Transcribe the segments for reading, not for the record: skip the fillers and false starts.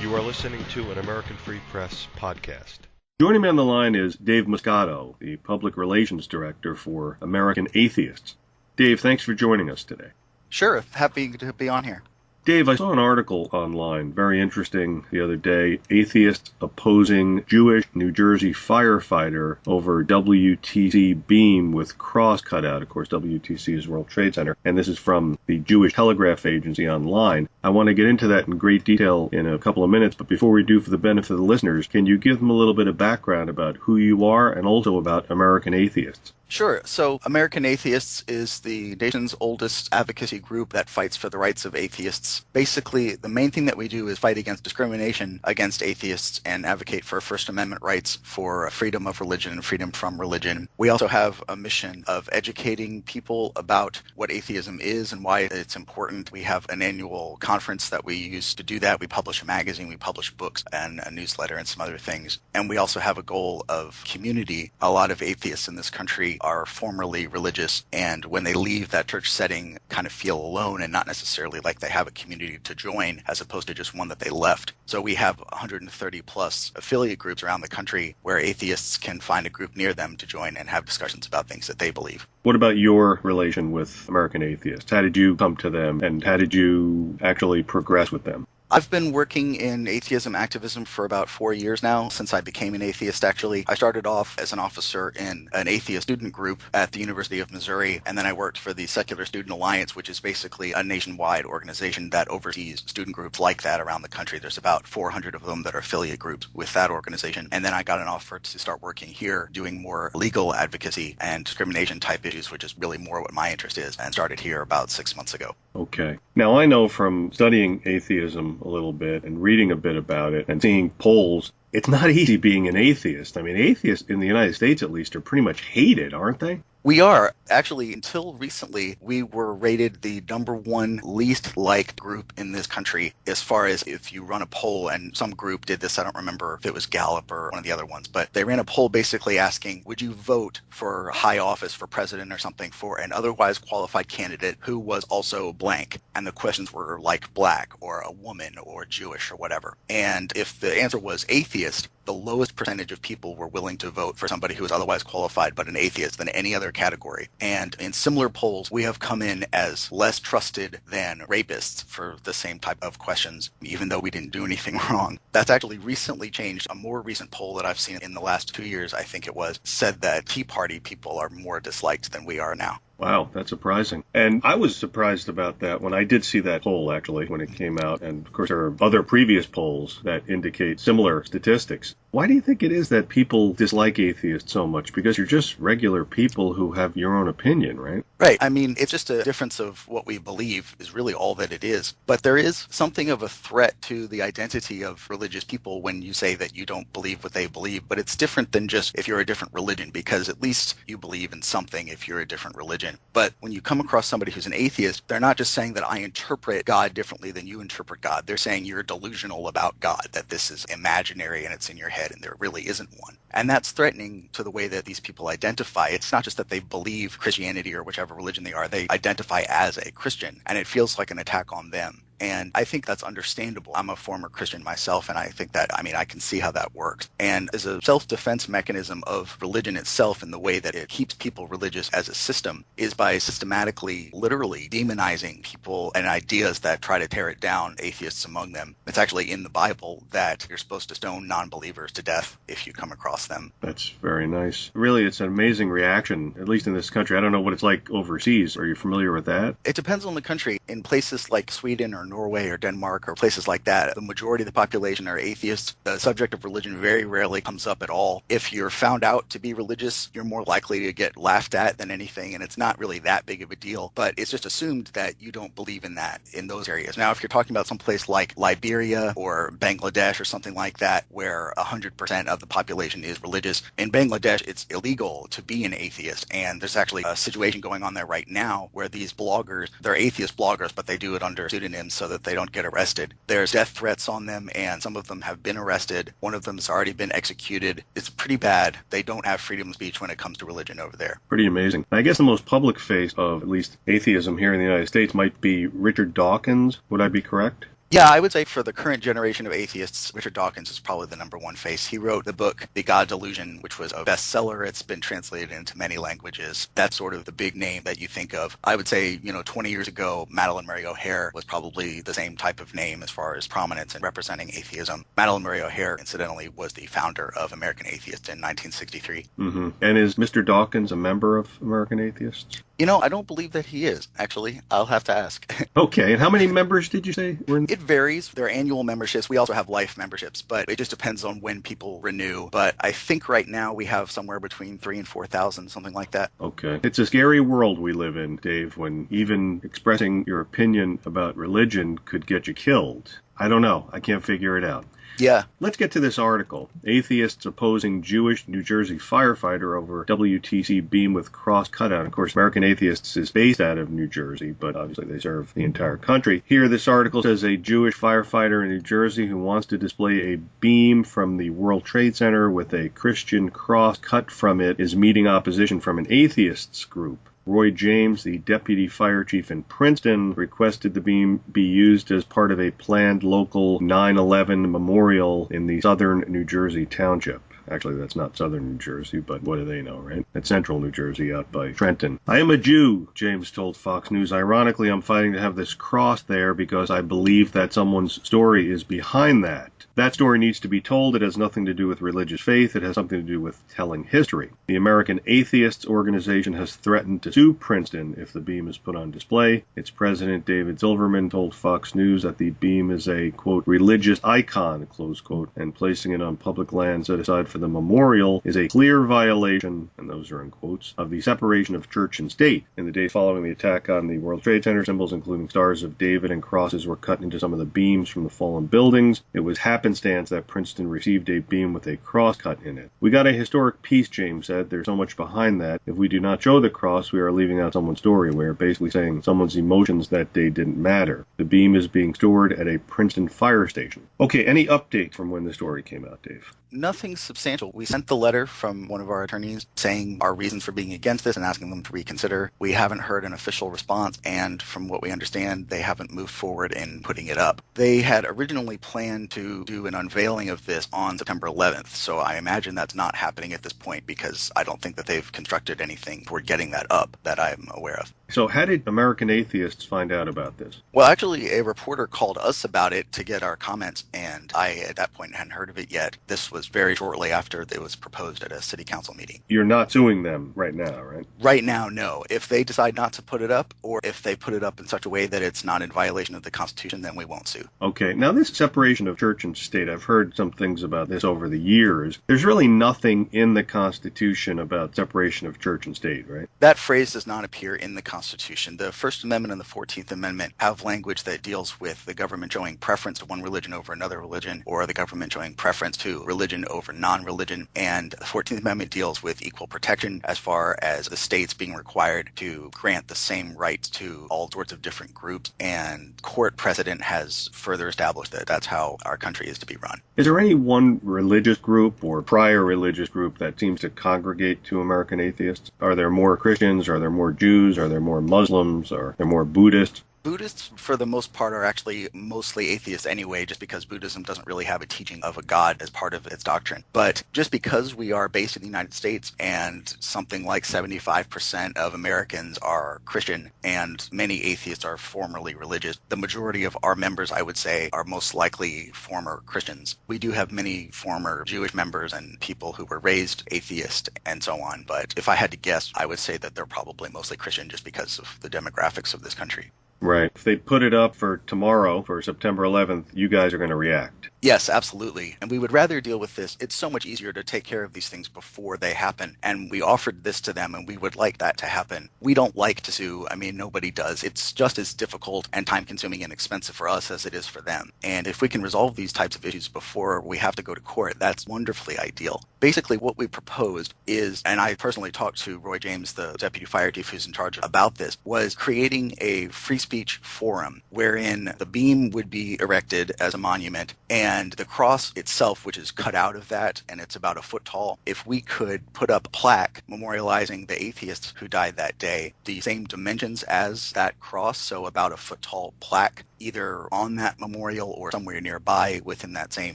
You are listening to an American Free Press podcast. Joining me on the line is Dave Muscato, the Public Relations Director for American Atheists. Dave, thanks for joining us today. Sure, happy to be on here. Dave, I saw an article online, very interesting, the other day, Atheists opposing Jewish New Jersey firefighter over WTC beam with cross cut out. Of course, WTC is World Trade Center, and this is from the Jewish Telegraph Agency online. I want to get into that in great detail in a couple of minutes, but before we do, for the benefit of the listeners, can you give them a little bit of background about who you are and also about American Atheists? Sure. So American Atheists is the nation's oldest advocacy group that fights for the rights of atheists. Basically, the main thing that we do is fight against discrimination against atheists and advocate for First Amendment rights for freedom of religion and freedom from religion. We also have a mission of educating people about what atheism is and why it's important. We have an annual conference that we use to do that. We publish a magazine, we publish books and a newsletter and some other things. And we also have a goal of community. A lot of atheists in this country are formerly religious, and when they leave that church setting, kind of feel alone and not necessarily like they have a community to join, as opposed to just one that they left. So we have 130 plus affiliate groups around the country where atheists can find a group near them to join and have discussions about things that they believe. What about your relation with American Atheists? How did you come to them, and how did you actually progress with them? I've been working in atheism activism for about 4 years now, since I became an atheist, actually. I started off as an officer in an atheist student group at the University of Missouri, and then I worked for the Secular Student Alliance, which is basically a nationwide organization that oversees student groups like that around the country. There's about 400 of them that are affiliate groups with that organization. And then I got an offer to start working here, doing more legal advocacy and discrimination type issues, which is really more what my interest is, and started here about 6 months ago. Okay. Now, I know from studying atheism a little bit and reading a bit about it and seeing polls, it's not easy being an atheist. I mean, atheists in the United States, at least, are pretty much hated, aren't they? We are. Actually, until recently, we were rated the #1 least liked group in this country as far as if you run a poll, and some group did this, I don't remember if it was Gallup or one of the other ones, but they ran a poll basically asking, would you vote for high office for president or something for an otherwise qualified candidate who was also blank? And the questions were like black or a woman or Jewish or whatever. And if the answer was atheist, the lowest percentage of people were willing to vote for somebody who was otherwise qualified but an atheist than any other category. And in similar polls, we have come in as less trusted than rapists for the same type of questions, even though we didn't do anything wrong. That's actually recently changed. A more recent poll that I've seen in the last 2 years, I think it was, said that Tea Party people are more disliked than we are now. Wow, that's surprising. And I was surprised about that when I did see that poll, actually, when it came out. And, of course, there are other previous polls that indicate similar statistics. Why do you think it is that people dislike atheists so much? Because you're just regular people who have your own opinion, right? Right. I mean, it's just a difference of what we believe is really all that it is. But there is something of a threat to the identity of religious people when you say that you don't believe what they believe. But it's different than just if you're a different religion, because at least you believe in something if you're a different religion. But when you come across somebody who's an atheist, they're not just saying that I interpret God differently than you interpret God. They're saying you're delusional about God, that this is imaginary and it's in your head and there really isn't one. And that's threatening to the way that these people identify. It's not just that they believe Christianity or whichever religion they are. They identify as a Christian, and it feels like an attack on them. And I think that's understandable. I'm a former Christian myself, and I think that, I can see how that works. And as a self-defense mechanism of religion itself, in the way that it keeps people religious as a system, is by systematically, literally demonizing people and ideas that try to tear it down, atheists among them. It's actually in the Bible that you're supposed to stone non-believers to death if you come across them. That's very nice. Really, it's an amazing reaction, at least in this country. I don't know what it's like overseas. Are you familiar with that? It depends on the country. In places like Sweden or Norway or Denmark or places like that, the majority of the population are atheists. The subject of religion very rarely comes up at all. If you're found out to be religious, you're more likely to get laughed at than anything, and it's not really that big of a deal, but it's just assumed that you don't believe in that in those areas. Now, if you're talking about some place like Liberia or Bangladesh or something like that, where 100% of the population is religious, in Bangladesh, it's illegal to be an atheist, and there's actually a situation going on there right now where these bloggers, they're atheist bloggers, but they do it under pseudonyms so that they don't get arrested. There's death threats on them, and some of them have been arrested. One of them has already been executed. It's pretty bad. They don't have freedom of speech when it comes to religion over there. Pretty amazing. I guess the most public face of at least atheism here in the United States might be Richard Dawkins. Would I be correct? Yeah, I would say for the current generation of atheists, Richard Dawkins is probably the number one face. He wrote the book, The God Delusion, which was a bestseller. It's been translated into many languages. That's sort of the big name that you think of. I would say, 20 years ago, Madalyn Murray O'Hair was probably the same type of name as far as prominence and representing atheism. Madalyn Murray O'Hair, incidentally, was the founder of American Atheists in 1963. Mm-hmm. And is Mr. Dawkins a member of American Atheists? I don't believe that he is, actually. I'll have to ask. Okay, and how many members did you say were in? It varies. There are annual memberships. We also have life memberships, but it just depends on when people renew. But I think right now we have somewhere between 3,000 and 4,000, something like that. Okay. It's a scary world we live in, Dave, when even expressing your opinion about religion could get you killed. I don't know. I can't figure it out. Yeah. Let's get to this article. Atheists opposing Jewish New Jersey firefighter over WTC beam with cross cutout. Of course, American Atheists is based out of New Jersey, but obviously they serve the entire country. Here, this article says a Jewish firefighter in New Jersey who wants to display a beam from the World Trade Center with a Christian cross cut from it is meeting opposition from an atheists group. Roy James, the deputy fire chief in Princeton, requested the beam be used as part of a planned local 9/11 memorial in the southern New Jersey township. Actually, that's not southern New Jersey, but what do they know, right? That's central New Jersey out by Trenton. I am a Jew, James told Fox News. Ironically, I'm fighting to have this cross there because I believe that someone's story is behind that. That story needs to be told. It has nothing to do with religious faith. It has something to do with telling history. The American Atheists organization has threatened to sue Princeton if the beam is put on display. Its president, David Silverman, told Fox News that the beam is a, quote, religious icon, close quote, and placing it on public land set aside for the memorial is a clear violation, and those are in quotes, of the separation of church and state. In the days following the attack on the World Trade Center, symbols including stars of David and crosses were cut into some of the beams from the fallen buildings. It was happenstance that Princeton received a beam with a cross cut in it. We got a historic piece, James said. There's so much behind that. If we do not show the cross, we are leaving out someone's story. We are basically saying someone's emotions that day didn't matter. The beam is being stored at a Princeton fire station. Okay, any update from when the story came out, Dave? Nothing substantial. We sent the letter from one of our attorneys saying our reasons for being against this and asking them to reconsider. We haven't heard an official response, and from what we understand, they haven't moved forward in putting it up. They had originally planned to do an unveiling of this on September 11th, so I imagine that's not happening at this point because I don't think that they've constructed anything toward getting that up that I'm aware of. So how did American Atheists find out about this? Well, actually, a reporter called us about it to get our comments, and I, at that point, hadn't heard of it yet. This was very shortly after it was proposed at a city council meeting. You're not suing them right now, right? Right now, no. If they decide not to put it up, or if they put it up in such a way that it's not in violation of the Constitution, then we won't sue. Okay. Now, this separation of church and state, I've heard some things about this over the years. There's really nothing in the Constitution about separation of church and state, right? That phrase does not appear in the Constitution. The First Amendment and the 14th Amendment have language that deals with the government showing preference to one religion over another religion, or the government showing preference to religion over non-religion. And the 14th Amendment deals with equal protection as far as the states being required to grant the same rights to all sorts of different groups. And court precedent has further established that that's how our country is to be run. Is there any one religious group or prior religious group that seems to congregate to American Atheists? Are there more Christians? Are there more Jews? Are there more Muslims? Are there more Buddhists? Buddhists, for the most part, are actually mostly atheists anyway, just because Buddhism doesn't really have a teaching of a god as part of its doctrine. But just because we are based in the United States and something like 75% of Americans are Christian and many atheists are formerly religious, the majority of our members, I would say, are most likely former Christians. We do have many former Jewish members and people who were raised atheist and so on. But if I had to guess, I would say that they're probably mostly Christian just because of the demographics of this country. Right. If they put it up for tomorrow, for September 11th, you guys are going to react. Yes, absolutely. And we would rather deal with this. It's so much easier to take care of these things before they happen. And we offered this to them, and we would like that to happen. We don't like to sue. I mean, nobody does. It's just as difficult and time-consuming and expensive for us as it is for them. And if we can resolve these types of issues before we have to go to court, that's wonderfully ideal. Basically, what we proposed is, and I personally talked to Roy James, the deputy fire chief who's in charge about this, was creating a free speech forum wherein the beam would be erected as a monument and the cross itself, which is cut out of that and it's about a foot tall, if we could put up a plaque memorializing the atheists who died that day, the same dimensions as that cross, so about a foot tall plaque, either on that memorial or somewhere nearby within that same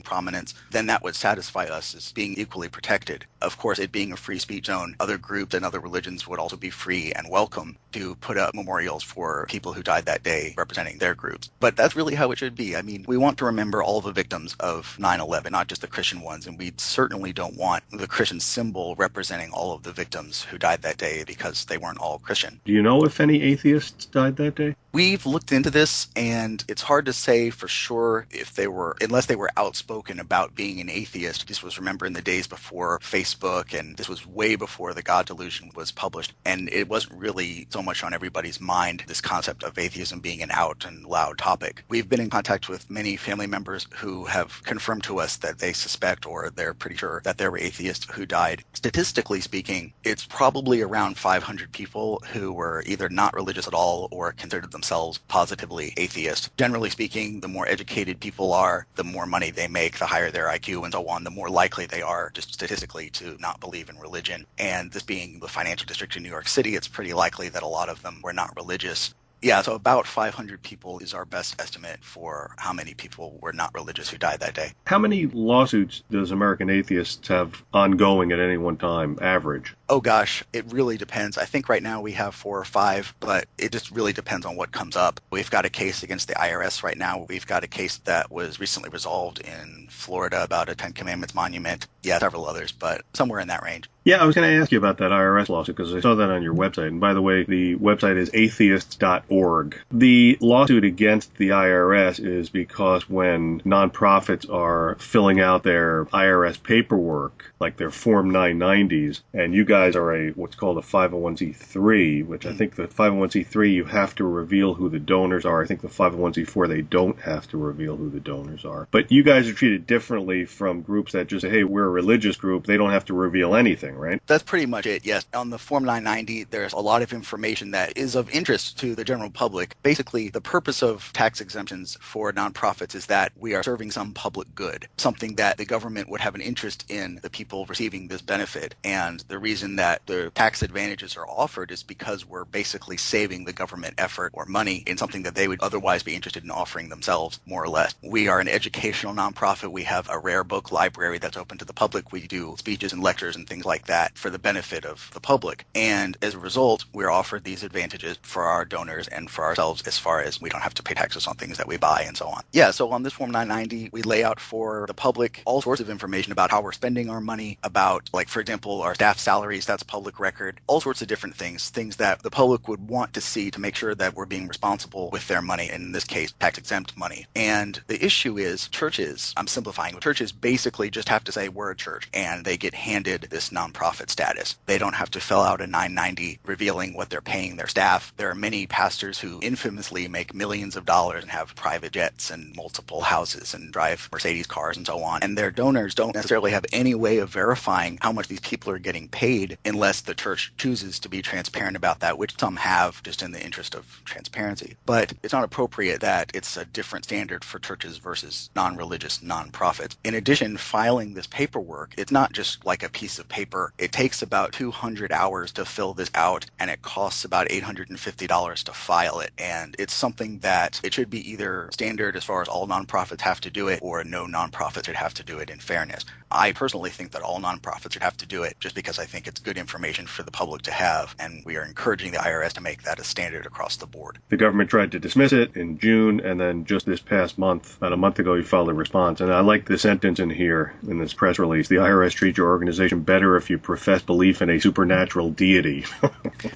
prominence, then that would satisfy us as being equally protected. Of course, it being a free speech zone, other groups and other religions would also be free and welcome to put up memorials for people who died that day representing their groups. But that's really how it should be. I mean, we want to remember all the victims of 9/11, not just the Christian ones, and we certainly don't want the Christian symbol representing all of the victims who died that day because they weren't all Christian. Do you know if any atheists died that day? We've looked into this, and it's hard to say for sure if they were, unless they were outspoken about being an atheist. This was, remember, in the days before Facebook, and this was way before the God Delusion was published, and it wasn't really so much on everybody's mind, this concept of atheism being an out and loud topic. We've been in contact with many family members who have confirmed to us that they suspect or they're pretty sure that there were atheists who died. Statistically speaking, it's probably around 500 people who were either not religious at all or considered themselves positively atheist. Generally speaking, the more educated people are, the more money they make, the higher their IQ and so on, the more likely they are, just statistically, to not believe in religion. And this being the financial district in New York City, it's pretty likely that a lot of them were not religious. Yeah, so about 500 people is our best estimate for how many people were not religious who died that day. How many lawsuits does American Atheists have ongoing at any one time, average? Oh gosh, it really depends. I think right now we have 4 or 5, but it just really depends on what comes up. We've got a case against the IRS right now. We've got a case that was recently resolved in Florida about a Ten Commandments monument. Yeah, several others, but somewhere in that range. Yeah, I was going to ask you about that IRS lawsuit because I saw that on your website. And by the way, the website is atheists.org. The lawsuit against the IRS is because when nonprofits are filling out their IRS paperwork, like their Form 990s, and you guys are what's called a 501c3, which I think the 501c3 you have to reveal who the donors are. I think the 501c4 they don't have to reveal who the donors are. But you guys are treated differently from groups that just say, hey, we're a religious group. They don't have to reveal anything. Right? That's pretty much it, yes. On the Form 990, there's a lot of information that is of interest to the general public. Basically, the purpose of tax exemptions for nonprofits is that we are serving some public good, something that the government would have an interest in the people receiving this benefit. And the reason that the tax advantages are offered is because we're basically saving the government effort or money in something that they would otherwise be interested in offering themselves, more or less. We are an educational nonprofit. We have a rare book library that's open to the public. We do speeches and lectures and things like that for the benefit of the public. And as a result, we're offered these advantages for our donors and for ourselves as far as we don't have to pay taxes on things that we buy and so on. Yeah, so on this Form 990, we lay out for the public all sorts of information about how we're spending our money, about, like, for example, our staff salaries, that's public record, all sorts of different things that the public would want to see to make sure that we're being responsible with their money, in this case, tax-exempt money. And the issue is churches, I'm simplifying, churches basically just have to say we're a church, and they get handed this nonprofit status. They don't have to fill out a 990 revealing what they're paying their staff. There are many pastors who infamously make millions of dollars and have private jets and multiple houses and drive Mercedes cars and so on. And their donors don't necessarily have any way of verifying how much these people are getting paid unless the church chooses to be transparent about that, which some have just in the interest of transparency. But it's not appropriate that it's a different standard for churches versus non-religious nonprofits. In addition, filing this paperwork, it's not just like a piece of paper. It takes about 200 hours to fill this out, and it costs about $850 to file it. And it's something that it should be either standard as far as all nonprofits have to do it, or no nonprofit should have to do it in fairness. I personally think that all nonprofits should have to do it just because I think it's good information for the public to have, and we are encouraging the IRS to make that a standard across the board. The government tried to dismiss it in June, and then just this past month, about a month ago, you filed a response. And I like the sentence in here in this press release: the IRS treats your organization better if you profess belief in a supernatural deity.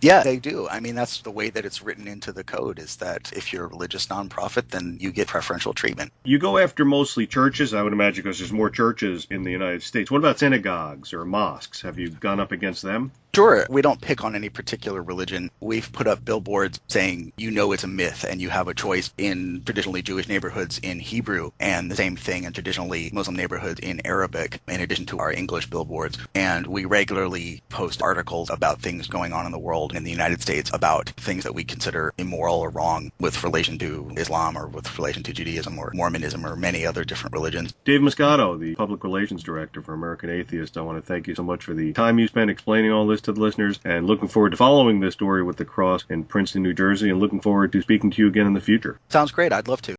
Yeah, they do. I mean, that's the way that it's written into the code, is that if you're a religious nonprofit, then you get preferential treatment. You go after mostly churches, I would imagine, because there's more churches in the United States. What about synagogues or mosques? Have you gone up against them? Sure. We don't pick on any particular religion. We've put up billboards saying, you know, it's a myth and you have a choice in traditionally Jewish neighborhoods in Hebrew, and the same thing in traditionally Muslim neighborhoods in Arabic, in addition to our English billboards. And we regularly post articles about things going on in the world and in the United States about things that we consider immoral or wrong with relation to Islam or with relation to Judaism or Mormonism or many other different religions. Dave Muscato, the Public Relations Director for American Atheists, I want to thank you so much for the time you spent explaining all this this to the listeners, and looking forward to following this story with the cross in Princeton, New Jersey, and looking forward to speaking to you again in the future. Sounds great. I'd love to.